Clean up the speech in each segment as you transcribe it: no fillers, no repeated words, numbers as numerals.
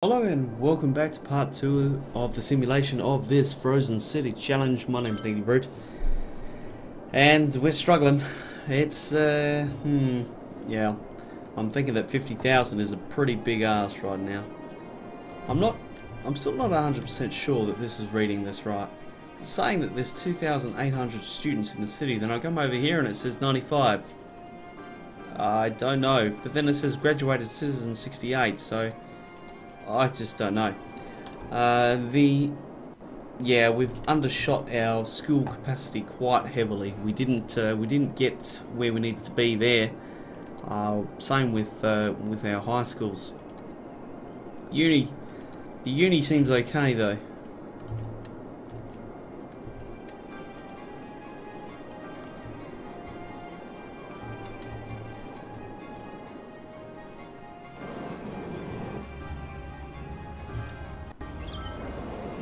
Hello and welcome back to part 2 of the simulation of this Frozen City challenge. My name's Needy Brute and we're struggling. It's yeah, I'm thinking that 50,000 is a pretty big ask right now. I'm still not 100% sure that this is reading this right. It's saying that there's 2,800 students in the city, then I come over here and it says 95. I don't know, but then it says graduated citizens 68, so I just don't know. We've undershot our school capacity quite heavily. We didn't get where we needed to be there. Same with our high schools. The uni seems okay though.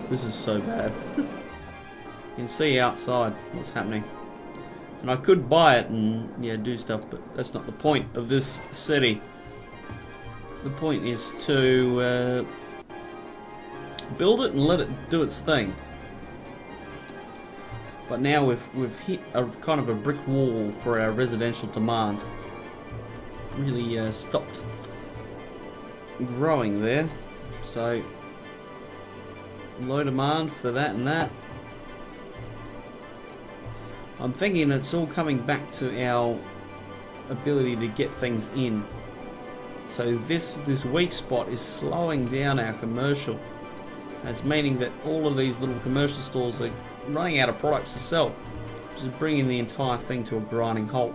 This is so bad. You can see outside what's happening. And I could buy it and do stuff, but that's not the point of this city. The point is to build it and let it do its thing. But now we've hit a kind of a brick wall for our residential demand. Really stopped growing there. So low demand for that and that. I'm thinking it's all coming back to our ability to get things in. So this weak spot is slowing down our commercial. That's meaning that all of these little commercial stores are running out of products to sell, which is bringing the entire thing to a grinding halt.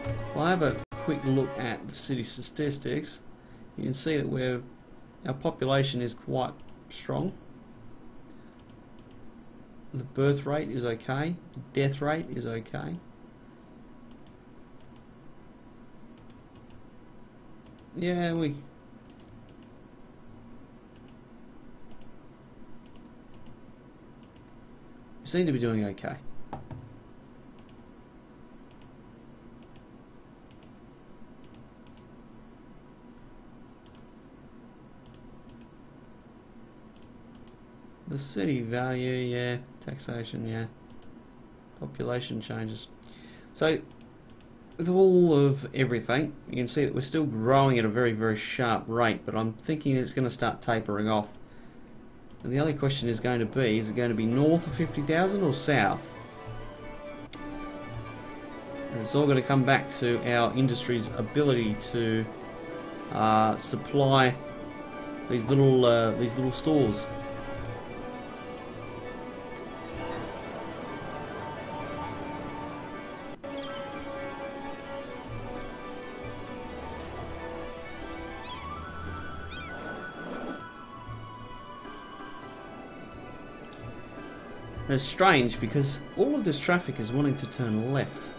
If I have a quick look at the city statistics, you can see that our population is quite strong. The birth rate is okay. The death rate is okay. Yeah, we seem to be doing okay. The city value, yeah. Taxation, yeah. Population changes. So, with all of everything, you can see that we're still growing at a very, very sharp rate, but I'm thinking it's going to start tapering off. And the only question is going to be, is it going to be north of 50,000 or south? And it's all going to come back to our industry's ability to supply these little stores. It's strange because all of this traffic is wanting to turn left.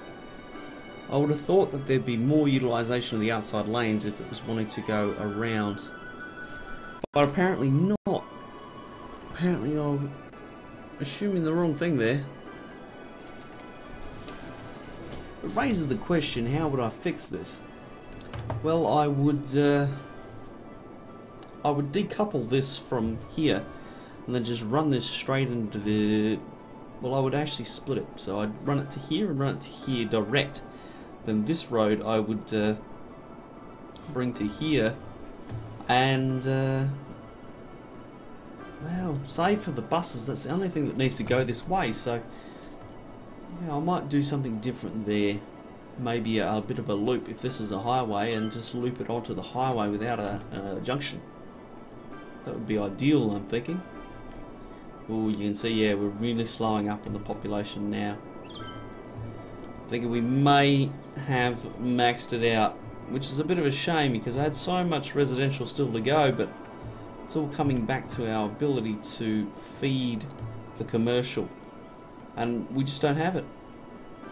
I would have thought that there'd be more utilisation of the outside lanes if it was wanting to go around. But apparently not. Apparently I'm assuming the wrong thing there. It raises the question, how would I fix this? Well, I would decouple this from here and then just run this straight into the... Well, I would actually split it. So I'd run it to here and run it to here direct. Then this road I would bring to here and... well, save for the buses. That's the only thing that needs to go this way. So yeah, I might do something different there. Maybe a bit of a loop if this is a highway and just loop it onto the highway without a junction. That would be ideal, I'm thinking. Oh, you can see, yeah, we're really slowing up on the population now. I think we may have maxed it out, which is a bit of a shame because I had so much residential still to go, but it's all coming back to our ability to feed the commercial. And we just don't have it.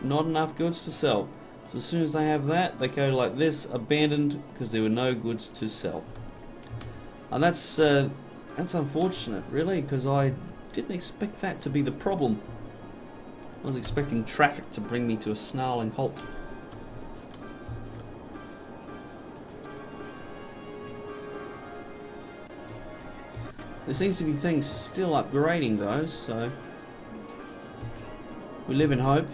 Not enough goods to sell. So as soon as they have that, they go like this, abandoned, because there were no goods to sell. And that's unfortunate, really, because I didn't expect that to be the problem. I was expecting traffic to bring me to a snarling halt. There seems to be things still upgrading though, so we live in hope.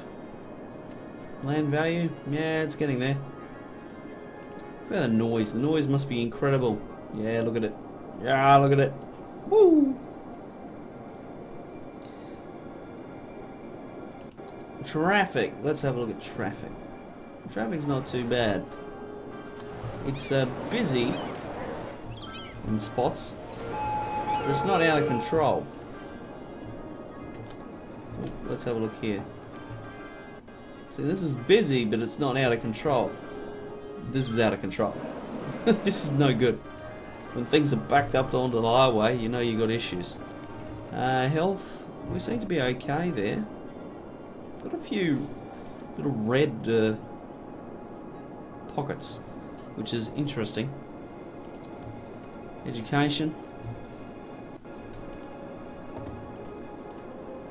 Land value? Yeah, it's getting there. Look at the noise. The noise must be incredible. Yeah, look at it. Yeah, look at it. Woo! Traffic. Let's have a look at traffic. Traffic's not too bad. It's busy in spots, but it's not out of control. Oh, let's have a look here. See, this is busy, but it's not out of control. This is out of control. This is no good. When things are backed up onto the highway, you know you got issues. Health, we seem to be okay there. Got a few little red pockets, which is interesting. Education.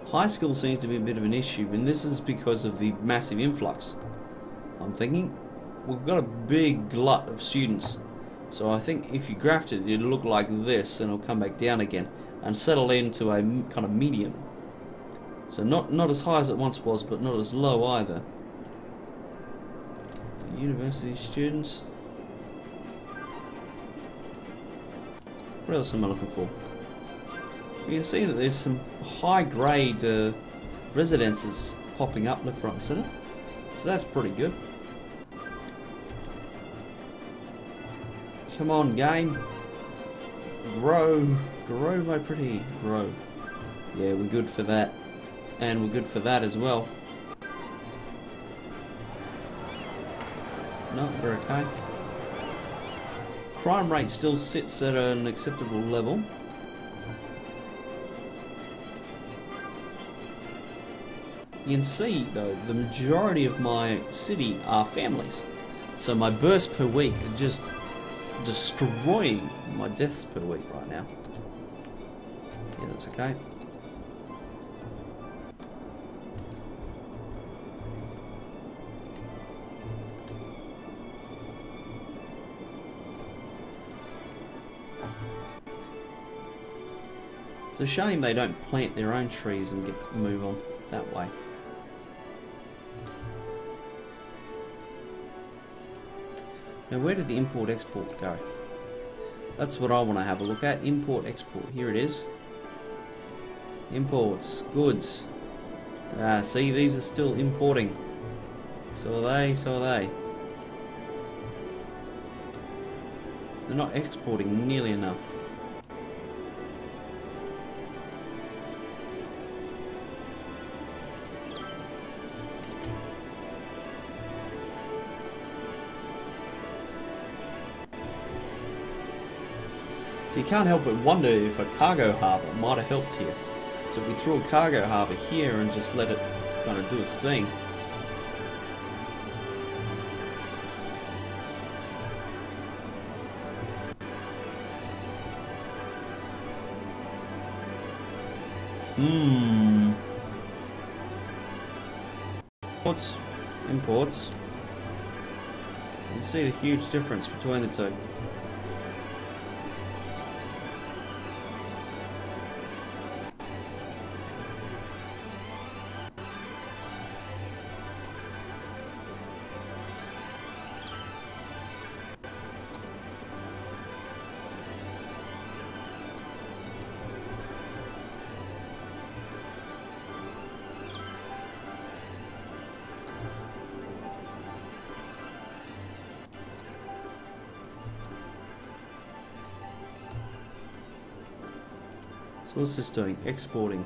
High school seems to be a bit of an issue, and this is because of the massive influx. I'm thinking we've got a big glut of students, so I think if you graphed it, it'll look like this, and it'll come back down again and settle into a kind of medium. So not as high as it once was, but not as low either. University students. What else am I looking for? You can see that there's some high-grade residences popping up left, right, and centre. So that's pretty good. Come on, game. Grow, my pretty, grow. Yeah, we're good for that. And we're good for that as well. No, we're okay. Crime rate still sits at an acceptable level. You can see, though, the majority of my city are families. So my bursts per week are just destroying my deaths per week right now. Yeah, that's okay. It's a shame they don't plant their own trees and move on that way. Now, where did the import-export go? That's what I want to have a look at. Import-export. Here it is. Imports. Goods. See, these are still importing. So are they, so are they. They're not exporting nearly enough. So you can't help but wonder if a cargo harbour might have helped here. So if we threw a cargo harbour here and just let it kind of do its thing. Imports. You see the huge difference between the two. So what's this doing? Exporting.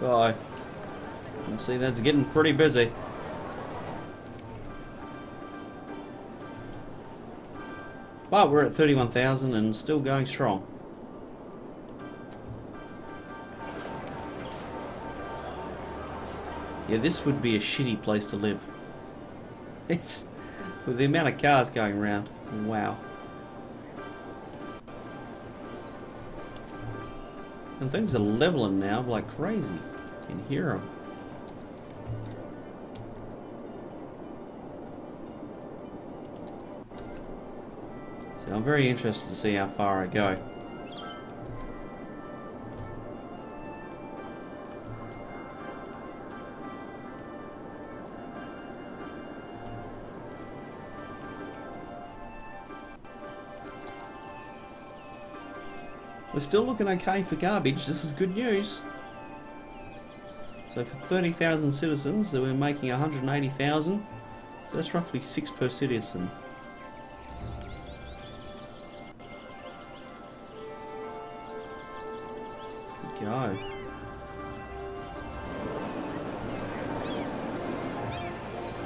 Oh, you see that's getting pretty busy. But we're at 31,000 and still going strong. Yeah, this would be a shitty place to live. It's with the amount of cars going around. Wow. And things are leveling now like crazy. You can hear them. So I'm very interested to see how far I go. We're still looking okay for garbage. This is good news. So for 30,000 citizens, we're making 180,000. So that's roughly 6 per citizen. There we go.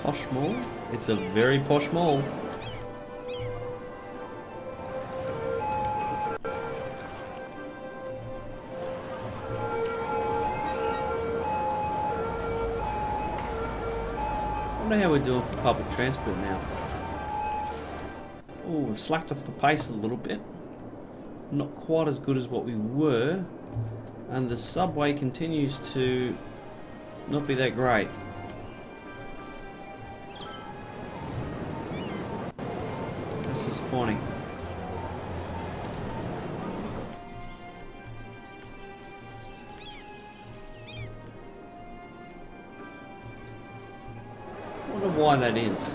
Posh mall? It's a very posh mall. I wonder how we're doing for public transport now. Oh, we've slacked off the pace a little bit. Not quite as good as what we were. And the subway continues to not be that great. That's disappointing. Why that is.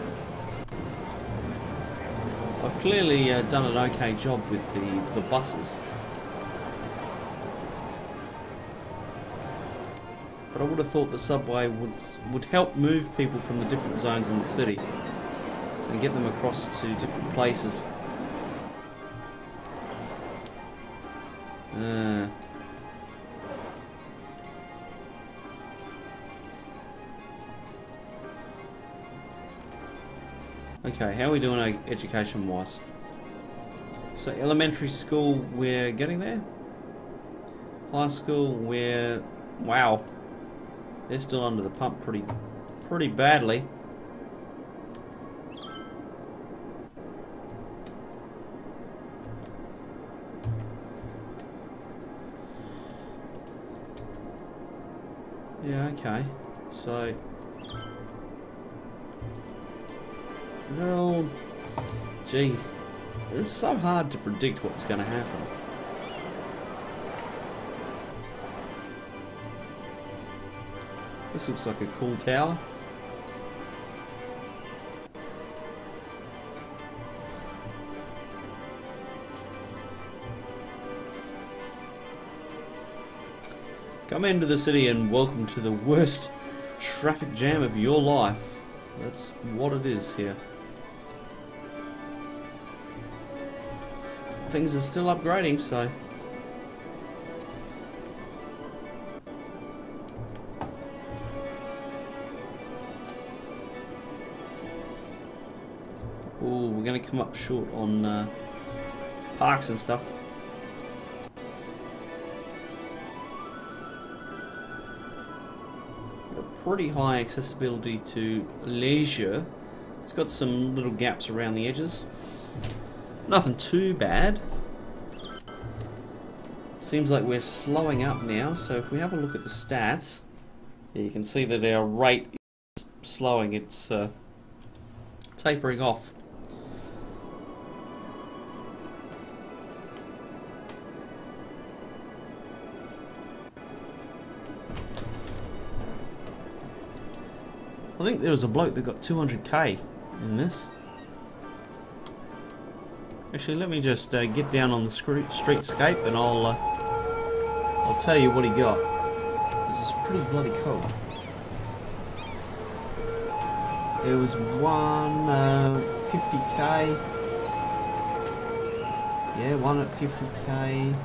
I've clearly done an okay job with the buses, but I would have thought the subway would help move people from the different zones in the city and get them across to different places. Okay, how are we doing education-wise? So elementary school, we're getting there. High school, we're... wow. They're still under the pump pretty badly. Yeah, okay. So... well, gee, it's so hard to predict what's going to happen. This looks like a cool tower. Come into the city and welcome to the worst traffic jam of your life. That's what it is here. Things are still upgrading, so... ooh, we're going to come up short on parks and stuff. Pretty high accessibility to leisure. It's got some little gaps around the edges. Nothing too bad. Seems like we're slowing up now, so if we have a look at the stats, you can see that our rate is slowing. It's tapering off. I think there was a bloke that got 200k in this. Actually, let me just get down on the streetscape and I'll tell you what he got. This is pretty bloody cool. There was one 50k. Yeah, one at 50k.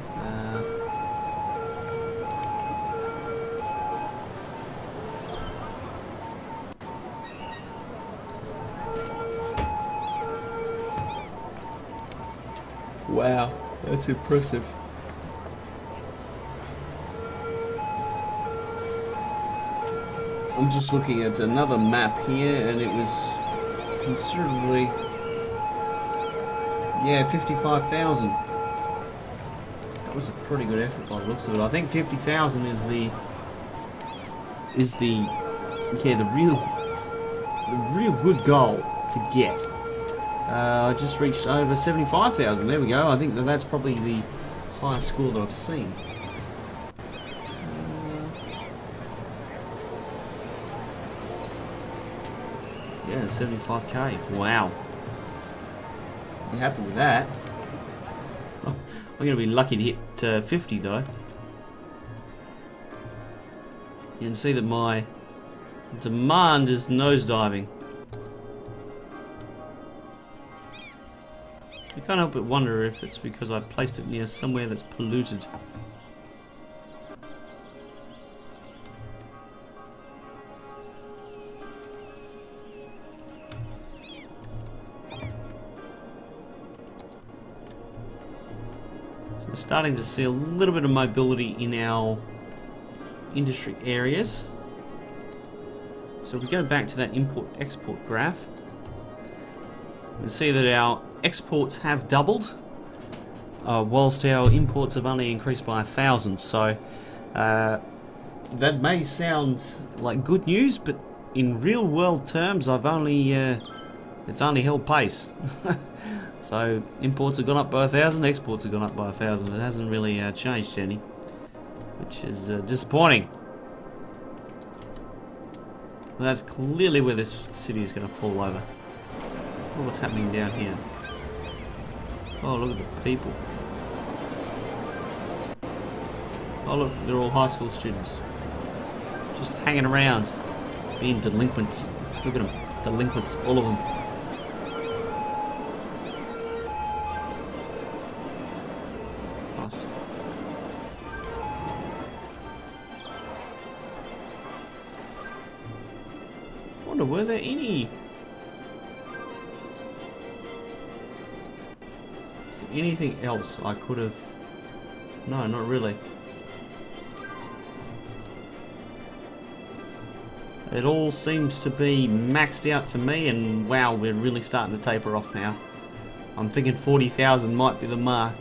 Wow, that's impressive. I'm just looking at another map here and it was considerably... yeah, 55,000. That was a pretty good effort by the looks of it. I think 50,000 is the real good goal to get. I just reached over 75,000. There we go. I think that's probably the highest score that I've seen. Yeah, 75k. Wow. I'm happy with that. Oh, I'm going to be lucky to hit 50 though. You can see that my demand is nosediving. I can't help but wonder if it's because I placed it near somewhere that's polluted. So we're starting to see a little bit of mobility in our industry areas. So if we go back to that import-export graph, we can see that our exports have doubled, whilst our imports have only increased by 1,000. So that may sound like good news, but in real world terms, it's only held pace. So imports have gone up by 1,000, exports have gone up by 1,000. It hasn't really changed any, which is disappointing. Well, that's clearly where this city is going to fall over. Oh, what's happening down here? Oh, look at the people. Oh, look, they're all high school students. Just hanging around, being delinquents. Look at them, delinquents, all of them. Nice. I wonder, were there any... anything else I could have... No, not really. It all seems to be maxed out to me, and wow, we're really starting to taper off now. I'm thinking 40,000 might be the mark.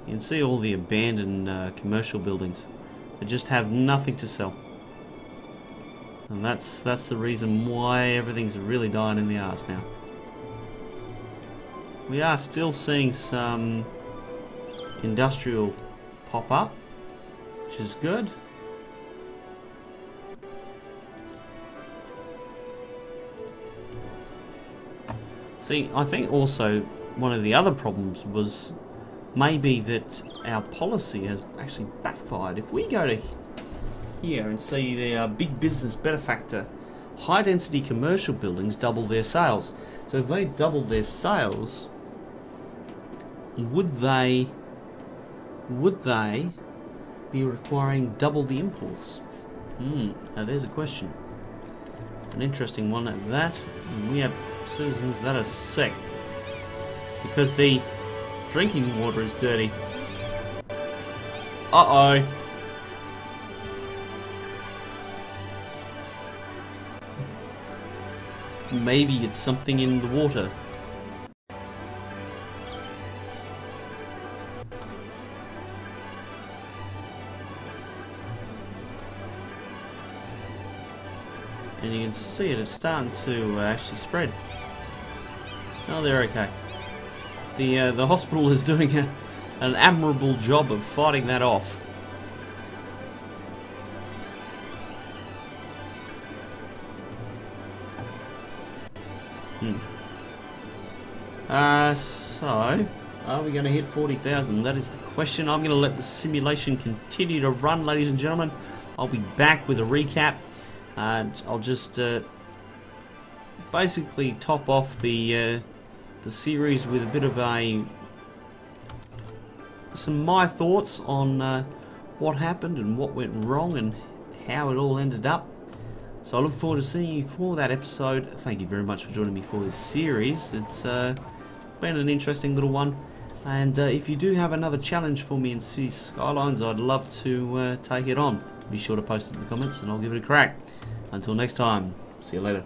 You can see all the abandoned commercial buildings. They just have nothing to sell. And that's the reason why everything's really dying in the arse now. We are still seeing some industrial pop up, which is good. See, I think also one of the other problems was maybe that our policy has actually backfired. If we go to here and see the big business benefactor, high density commercial buildings double their sales. So if they double their sales, would they be requiring double the imports? Now there's a question. An interesting one at that. And we have citizens that are sick because the drinking water is dirty. Uh-oh. Maybe it's something in the water. And you can see it, it's starting to actually spread. Oh, they're okay. The hospital is doing an admirable job of fighting that off. So, are we going to hit 40,000? That is the question. I'm going to let the simulation continue to run, ladies and gentlemen. I'll be back with a recap. I'll just basically top off the series with a bit of some my thoughts on what happened and what went wrong and how it all ended up. So I look forward to seeing you for that episode. Thank you very much for joining me for this series. It's been an interesting little one, and if you do have another challenge for me in Cities Skylines, I'd love to take it on. Be sure to post it in the comments and I'll give it a crack. Until next time, see you later.